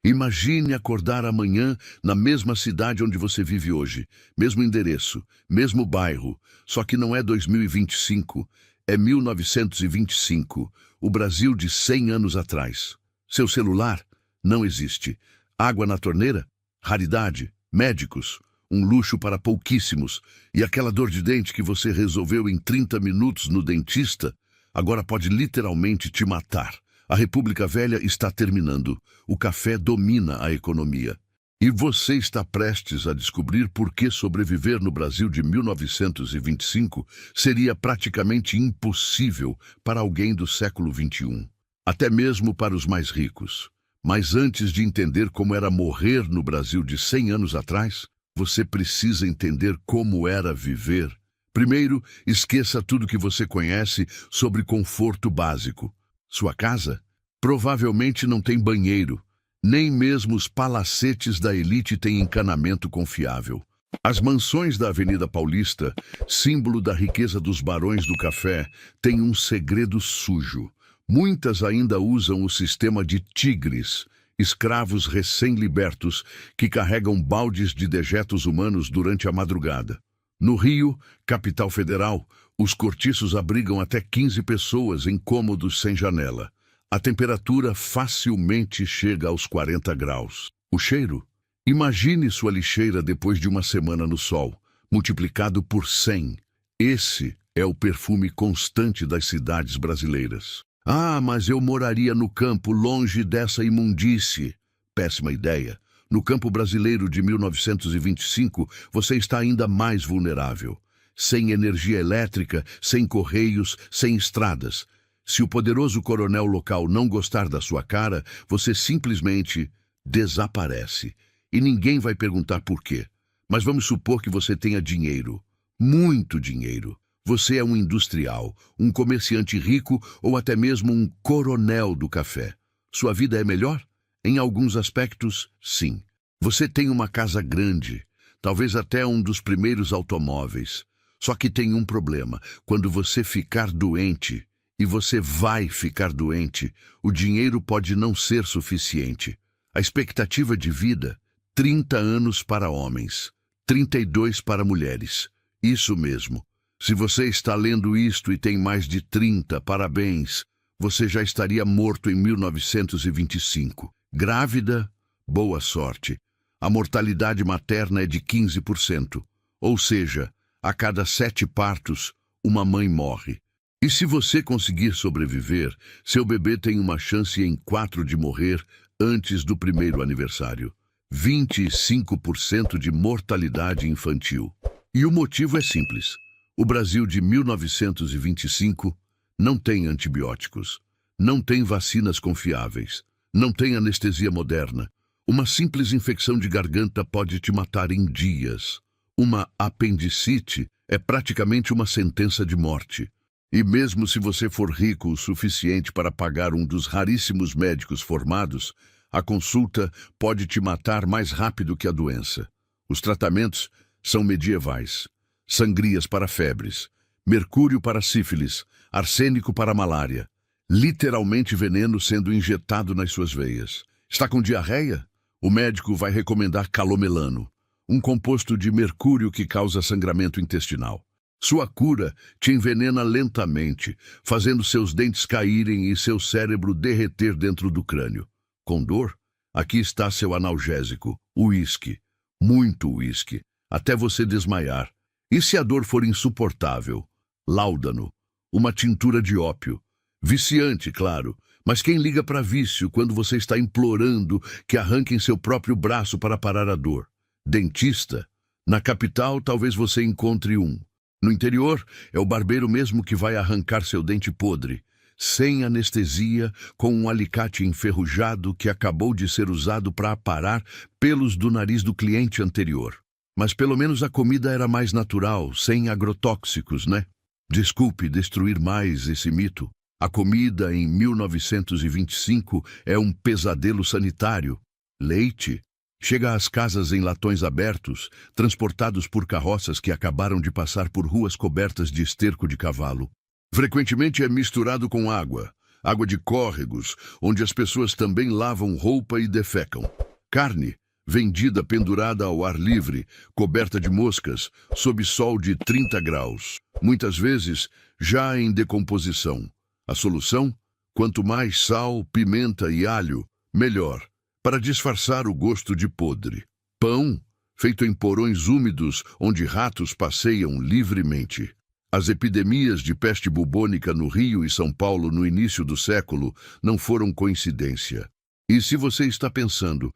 Imagine acordar amanhã na mesma cidade onde você vive hoje, mesmo endereço, mesmo bairro, só que não é 2025, é 1925, o Brasil de 100 anos atrás. Seu celular? Não existe. Água na torneira? Raridade. Médicos? Um luxo para pouquíssimos. E aquela dor de dente que você resolveu em 30 minutos no dentista, agora pode literalmente te matar. A República Velha está terminando. O café domina a economia. E você está prestes a descobrir por que sobreviver no Brasil de 1925 seria praticamente impossível para alguém do século XXI. Até mesmo para os mais ricos. Mas antes de entender como era morrer no Brasil de 100 anos atrás, você precisa entender como era viver. Primeiro, esqueça tudo que você conhece sobre conforto básico. Sua casa? Provavelmente não tem banheiro. Nem mesmo os palacetes da elite têm encanamento confiável. As mansões da Avenida Paulista, símbolo da riqueza dos barões do café, têm um segredo sujo. Muitas ainda usam o sistema de tigres, escravos recém-libertos que carregam baldes de dejetos humanos durante a madrugada. No Rio, capital federal, os cortiços abrigam até 15 pessoas em cômodos sem janela. A temperatura facilmente chega aos 40 graus. O cheiro? Imagine sua lixeira depois de uma semana no sol, multiplicado por 100. Esse é o perfume constante das cidades brasileiras. Ah, mas eu moraria no campo, longe dessa imundície. Péssima ideia. No campo brasileiro de 1925, você está ainda mais vulnerável. Sem energia elétrica, sem correios, sem estradas. Se o poderoso coronel local não gostar da sua cara, você simplesmente desaparece. E ninguém vai perguntar por quê. Mas vamos supor que você tenha dinheiro. Muito dinheiro. Você é um industrial, um comerciante rico ou até mesmo um coronel do café. Sua vida é melhor? Em alguns aspectos, sim. Você tem uma casa grande, talvez até um dos primeiros automóveis. Só que tem um problema. Quando você ficar doente, e você vai ficar doente, o dinheiro pode não ser suficiente. A expectativa de vida, 30 anos para homens, 32 para mulheres. Isso mesmo. Se você está lendo isto e tem mais de 30, parabéns. Você já estaria morto em 1925. Grávida? Boa sorte. A mortalidade materna é de 15%. Ou seja, a cada 7 partos, uma mãe morre. E se você conseguir sobreviver, seu bebê tem uma chance em 4 de morrer antes do primeiro aniversário. 25% de mortalidade infantil. E o motivo é simples. O Brasil de 1925 não tem antibióticos, não tem vacinas confiáveis, não tem anestesia moderna. Uma simples infecção de garganta pode te matar em dias. Uma apendicite é praticamente uma sentença de morte. E mesmo se você for rico o suficiente para pagar um dos raríssimos médicos formados, a consulta pode te matar mais rápido que a doença. Os tratamentos são medievais. Sangrias para febres, mercúrio para sífilis, arsênico para malária. Literalmente veneno sendo injetado nas suas veias. Está com diarreia? O médico vai recomendar calomelano, um composto de mercúrio que causa sangramento intestinal. Sua cura te envenena lentamente, fazendo seus dentes caírem e seu cérebro derreter dentro do crânio. Com dor? Aqui está seu analgésico, uísque. Muito uísque, até você desmaiar. E se a dor for insuportável? Láudano, uma tintura de ópio. Viciante, claro, mas quem liga para vício quando você está implorando que arranquem seu próprio braço para parar a dor? Dentista? Na capital, talvez você encontre um. No interior, é o barbeiro mesmo que vai arrancar seu dente podre, sem anestesia, com um alicate enferrujado que acabou de ser usado para aparar pelos do nariz do cliente anterior. Mas pelo menos a comida era mais natural, sem agrotóxicos, né? Desculpe destruir mais esse mito. A comida em 1925 é um pesadelo sanitário. Leite chega às casas em latões abertos, transportados por carroças que acabaram de passar por ruas cobertas de esterco de cavalo. Frequentemente é misturado com água. água de córregos, onde as pessoas também lavam roupa e defecam. Carne, vendida pendurada ao ar livre, coberta de moscas, sob sol de 30 graus, muitas vezes já em decomposição. A solução? Quanto mais sal, pimenta e alho, melhor, para disfarçar o gosto de podre. Pão, feito em porões úmidos onde ratos passeiam livremente. As epidemias de peste bubônica no Rio e São Paulo no início do século não foram coincidência. E se você está pensando,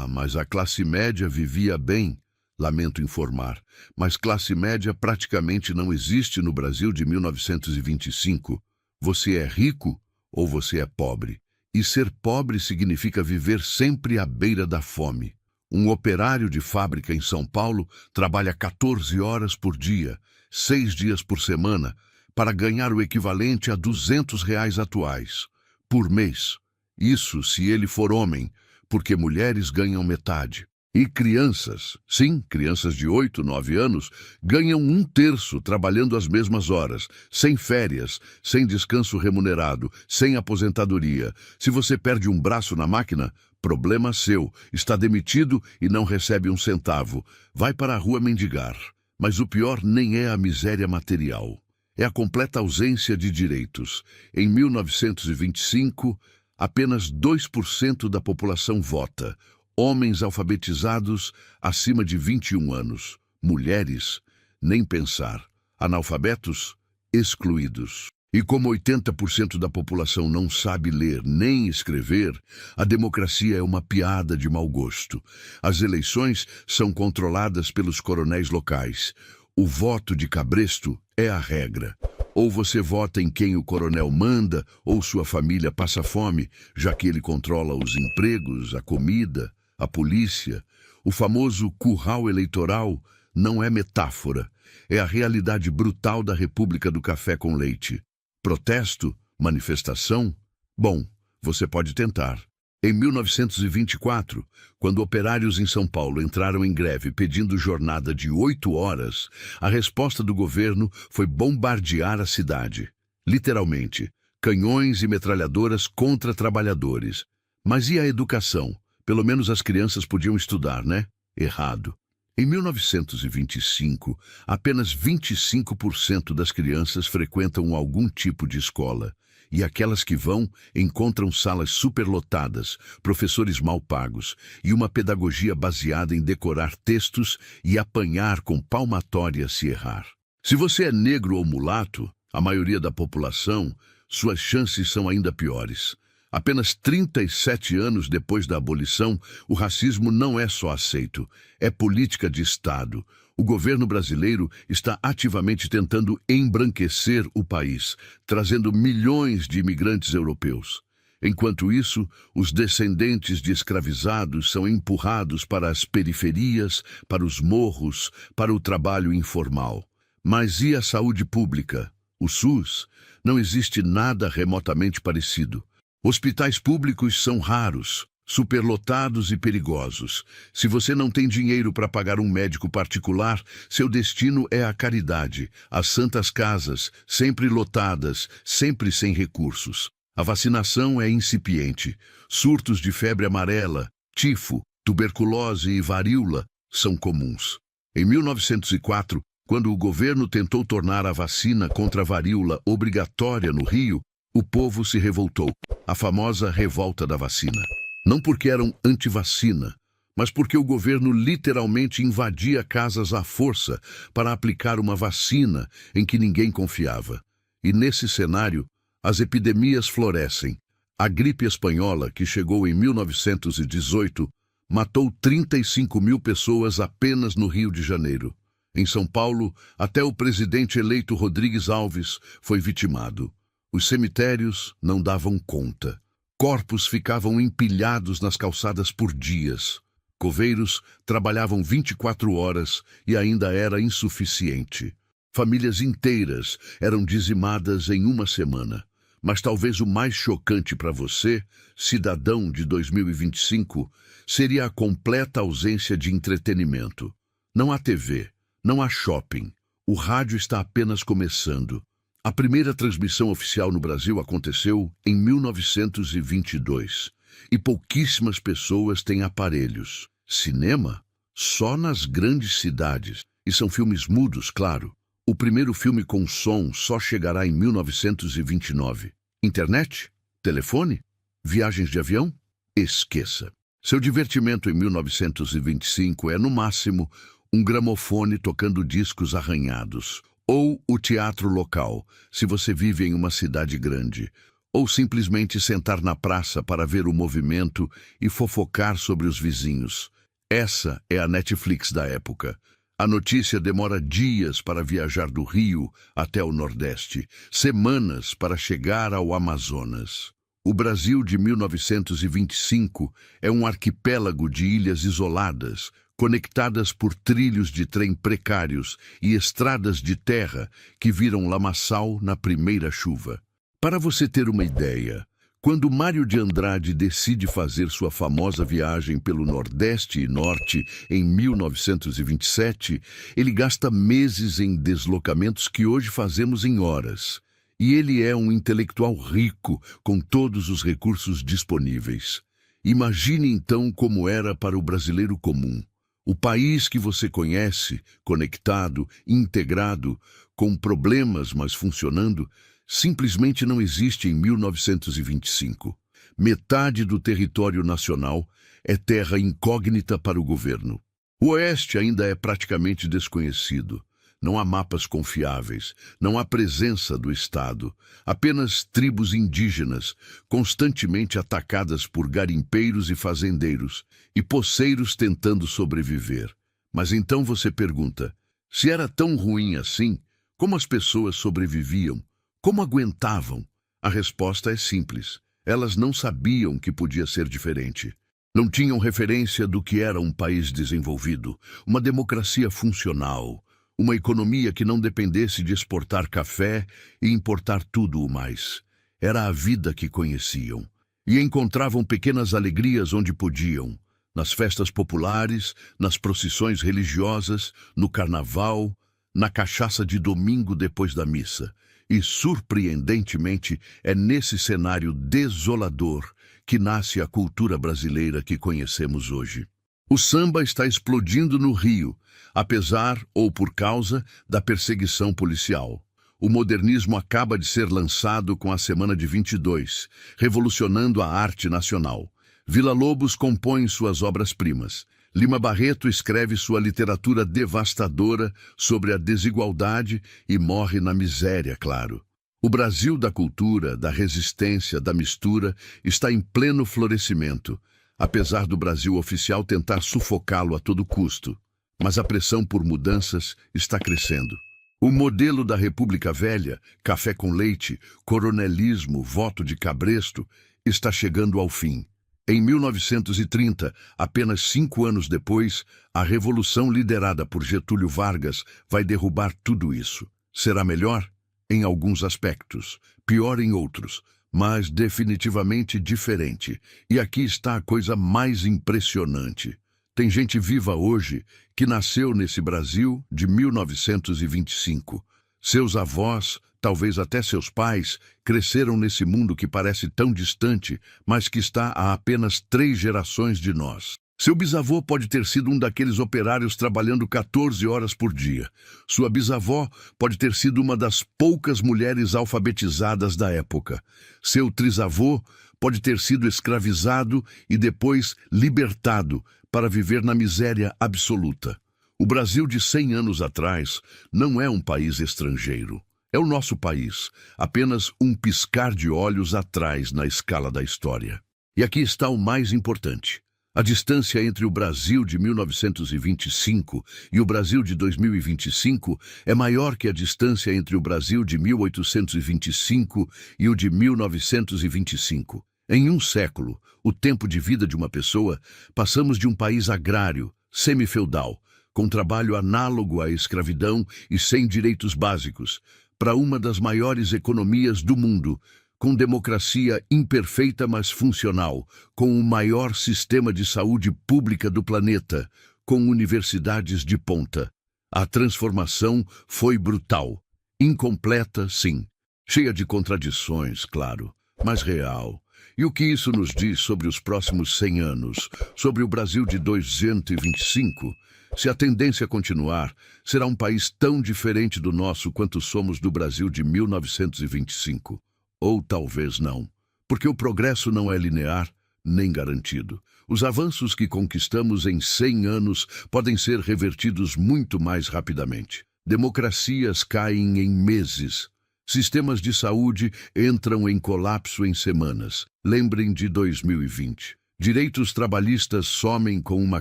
mas a classe média vivia bem, lamento informar, mas classe média praticamente não existe no Brasil de 1925. Você é rico ou você é pobre? E ser pobre significa viver sempre à beira da fome. Um operário de fábrica em São Paulo trabalha 14 horas por dia, 6 dias por semana, para ganhar o equivalente a R$ 200 atuais, por mês. Isso se ele for homem, porque mulheres ganham metade. E crianças, sim, crianças de 8, 9 anos, ganham 1/3 trabalhando as mesmas horas, sem férias, sem descanso remunerado, sem aposentadoria. Se você perde um braço na máquina, problema seu, está demitido e não recebe um centavo. Vai para a rua mendigar. Mas o pior nem é a miséria material. É a completa ausência de direitos. Em 1925, apenas 2% da população vota. Homens alfabetizados acima de 21 anos. Mulheres, nem pensar. Analfabetos, excluídos. E como 80% da população não sabe ler nem escrever, a democracia é uma piada de mau gosto. As eleições são controladas pelos coronéis locais. O voto de cabresto é a regra. Ou você vota em quem o coronel manda, ou sua família passa fome, já que ele controla os empregos, a comida, a polícia. O famoso curral eleitoral não é metáfora, é a realidade brutal da República do Café com Leite. Protesto? Manifestação? Bom, você pode tentar. Em 1924, quando operários em São Paulo entraram em greve pedindo jornada de 8 horas, a resposta do governo foi bombardear a cidade. Literalmente, canhões e metralhadoras contra trabalhadores. Mas e a educação? Pelo menos as crianças podiam estudar, né? Errado. Em 1925, apenas 25% das crianças frequentam algum tipo de escola. E aquelas que vão encontram salas superlotadas, professores mal pagos e uma pedagogia baseada em decorar textos e apanhar com palmatória se errar. Se você é negro ou mulato, a maioria da população, suas chances são ainda piores. Apenas 37 anos depois da abolição, o racismo não é só aceito, é política de Estado. O governo brasileiro está ativamente tentando embranquecer o país, trazendo milhões de imigrantes europeus. Enquanto isso, os descendentes de escravizados são empurrados para as periferias, para os morros, para o trabalho informal. Mas e a saúde pública? O SUS? Não existe nada remotamente parecido. Hospitais públicos são raros, superlotados e perigosos. Se você não tem dinheiro para pagar um médico particular, seu destino é a caridade, as santas casas, sempre lotadas, sempre sem recursos. A vacinação é incipiente. Surtos de febre amarela, tifo, tuberculose e varíola são comuns. Em 1904, quando o governo tentou tornar a vacina contra a varíola obrigatória no Rio, o povo se revoltou, a famosa revolta da vacina. Não porque eram anti-vacina, mas porque o governo literalmente invadia casas à força para aplicar uma vacina em que ninguém confiava. E nesse cenário, as epidemias florescem. A gripe espanhola, que chegou em 1918, matou 35 mil pessoas apenas no Rio de Janeiro. Em São Paulo, até o presidente eleito Rodrigues Alves foi vitimado. Os cemitérios não davam conta. Corpos ficavam empilhados nas calçadas por dias. Coveiros trabalhavam 24 horas e ainda era insuficiente. Famílias inteiras eram dizimadas em uma semana. Mas talvez o mais chocante para você, cidadão de 2025, seria a completa ausência de entretenimento. Não há TV, não há shopping. O rádio está apenas começando. A primeira transmissão oficial no Brasil aconteceu em 1922 e pouquíssimas pessoas têm aparelhos. Cinema? Só nas grandes cidades. E são filmes mudos, claro. O primeiro filme com som só chegará em 1929. Internet? Telefone? Viagens de avião? Esqueça. Seu divertimento em 1925 é, no máximo, um gramofone tocando discos arranhados, ou o teatro local, se você vive em uma cidade grande, ou simplesmente sentar na praça para ver o movimento e fofocar sobre os vizinhos. Essa é a Netflix da época. A notícia demora dias para viajar do Rio até o Nordeste, semanas para chegar ao Amazonas. O Brasil de 1925 é um arquipélago de ilhas isoladas, conectadas por trilhos de trem precários e estradas de terra que viram lamaçal na primeira chuva. Para você ter uma ideia, quando Mário de Andrade decide fazer sua famosa viagem pelo Nordeste e Norte em 1927, ele gasta meses em deslocamentos que hoje fazemos em horas. E ele é um intelectual rico, com todos os recursos disponíveis. Imagine então como era para o brasileiro comum. O país que você conhece, conectado, integrado, com problemas, mas funcionando, simplesmente não existe em 1925. Metade do território nacional é terra incógnita para o governo. O Oeste ainda é praticamente desconhecido. Não há mapas confiáveis, não há presença do Estado, apenas tribos indígenas, constantemente atacadas por garimpeiros e fazendeiros, e poceiros tentando sobreviver. Mas então você pergunta, se era tão ruim assim, como as pessoas sobreviviam? Como aguentavam? A resposta é simples. Elas não sabiam que podia ser diferente. Não tinham referência do que era um país desenvolvido, uma democracia funcional, uma economia que não dependesse de exportar café e importar tudo o mais. Era a vida que conheciam. E encontravam pequenas alegrias onde podiam. Nas festas populares, nas procissões religiosas, no carnaval, na cachaça de domingo depois da missa. E, surpreendentemente, é nesse cenário desolador que nasce a cultura brasileira que conhecemos hoje. O samba está explodindo no Rio, apesar ou por causa da perseguição policial. O modernismo acaba de ser lançado com a Semana de 22, revolucionando a arte nacional. Villa-Lobos compõe suas obras-primas. Lima Barreto escreve sua literatura devastadora sobre a desigualdade e morre na miséria, claro. O Brasil da cultura, da resistência, da mistura está em pleno florescimento, apesar do Brasil oficial tentar sufocá-lo a todo custo. Mas a pressão por mudanças está crescendo. O modelo da República Velha, café com leite, coronelismo, voto de cabresto, está chegando ao fim. Em 1930, apenas 5 anos depois, a revolução liderada por Getúlio Vargas vai derrubar tudo isso. Será melhor? Em alguns aspectos, pior em outros, mas definitivamente diferente. E aqui está a coisa mais impressionante. Tem gente viva hoje que nasceu nesse Brasil de 1925. Seus avós, talvez até seus pais, cresceram nesse mundo que parece tão distante, mas que está a apenas 3 gerações de nós. Seu bisavô pode ter sido um daqueles operários trabalhando 14 horas por dia. Sua bisavó pode ter sido uma das poucas mulheres alfabetizadas da época. Seu trisavô pode ter sido escravizado e depois libertado para viver na miséria absoluta. O Brasil de 100 anos atrás não é um país estrangeiro. É o nosso país, apenas um piscar de olhos atrás na escala da história. E aqui está o mais importante. A distância entre o Brasil de 1925 e o Brasil de 2025 é maior que a distância entre o Brasil de 1825 e o de 1925. Em um século, o tempo de vida de uma pessoa, passamos de um país agrário, semifeudal, com trabalho análogo à escravidão e sem direitos básicos, para uma das maiores economias do mundo, com democracia imperfeita mas funcional, com o maior sistema de saúde pública do planeta, com universidades de ponta. A transformação foi brutal. Incompleta, sim. Cheia de contradições, claro, mas real. E o que isso nos diz sobre os próximos 100 anos, sobre o Brasil de 225? Se a tendência continuar, será um país tão diferente do nosso quanto somos do Brasil de 1925. Ou talvez não, porque o progresso não é linear nem garantido. Os avanços que conquistamos em 100 anos podem ser revertidos muito mais rapidamente. Democracias caem em meses. Sistemas de saúde entram em colapso em semanas. Lembrem de 2020. Direitos trabalhistas somem com uma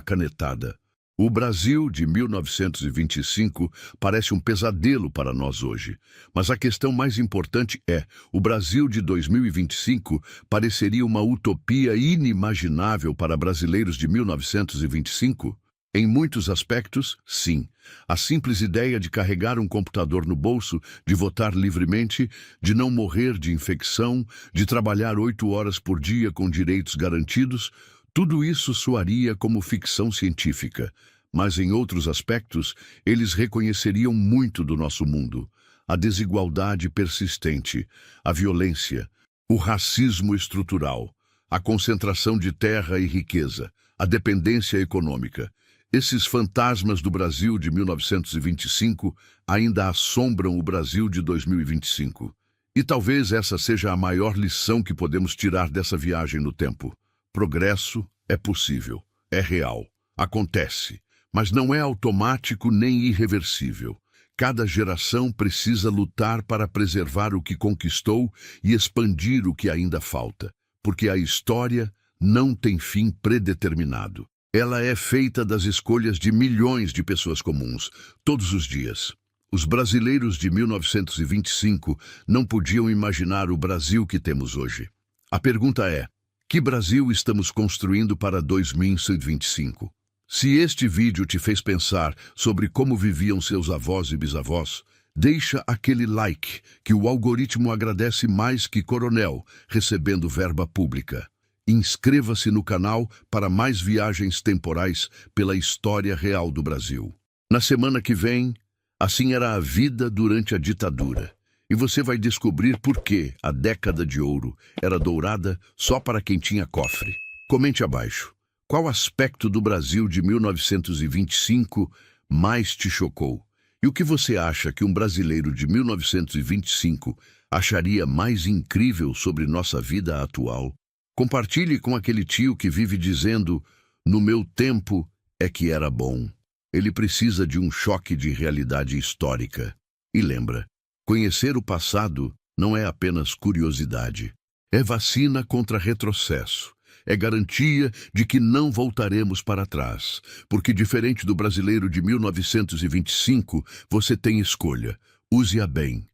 canetada. O Brasil de 1925 parece um pesadelo para nós hoje. Mas a questão mais importante é: o Brasil de 2025 pareceria uma utopia inimaginável para brasileiros de 1925? Em muitos aspectos, sim. A simples ideia de carregar um computador no bolso, de votar livremente, de não morrer de infecção, de trabalhar 8 horas por dia com direitos garantidos, tudo isso soaria como ficção científica. Mas em outros aspectos, eles reconheceriam muito do nosso mundo. A desigualdade persistente, a violência, o racismo estrutural, a concentração de terra e riqueza, a dependência econômica. Esses fantasmas do Brasil de 1925 ainda assombram o Brasil de 2025. E talvez essa seja a maior lição que podemos tirar dessa viagem no tempo. Progresso é possível, é real, acontece, mas não é automático nem irreversível. Cada geração precisa lutar para preservar o que conquistou e expandir o que ainda falta, porque a história não tem fim predeterminado. Ela é feita das escolhas de milhões de pessoas comuns, todos os dias. Os brasileiros de 1925 não podiam imaginar o Brasil que temos hoje. A pergunta é: que Brasil estamos construindo para 2025? Se este vídeo te fez pensar sobre como viviam seus avós e bisavós, deixa aquele like que o algoritmo agradece mais que coronel recebendo verba pública. Inscreva-se no canal para mais viagens temporais pela história real do Brasil. Na semana que vem, assim era a vida durante a ditadura. E você vai descobrir por que a década de ouro era dourada só para quem tinha cofre. Comente abaixo. Qual aspecto do Brasil de 1925 mais te chocou? E o que você acha que um brasileiro de 1925 acharia mais incrível sobre nossa vida atual? Compartilhe com aquele tio que vive dizendo: "No meu tempo é que era bom". Ele precisa de um choque de realidade histórica. E lembra, conhecer o passado não é apenas curiosidade. É vacina contra retrocesso. É garantia de que não voltaremos para trás. Porque, diferente do brasileiro de 1925, você tem escolha. Use-a bem.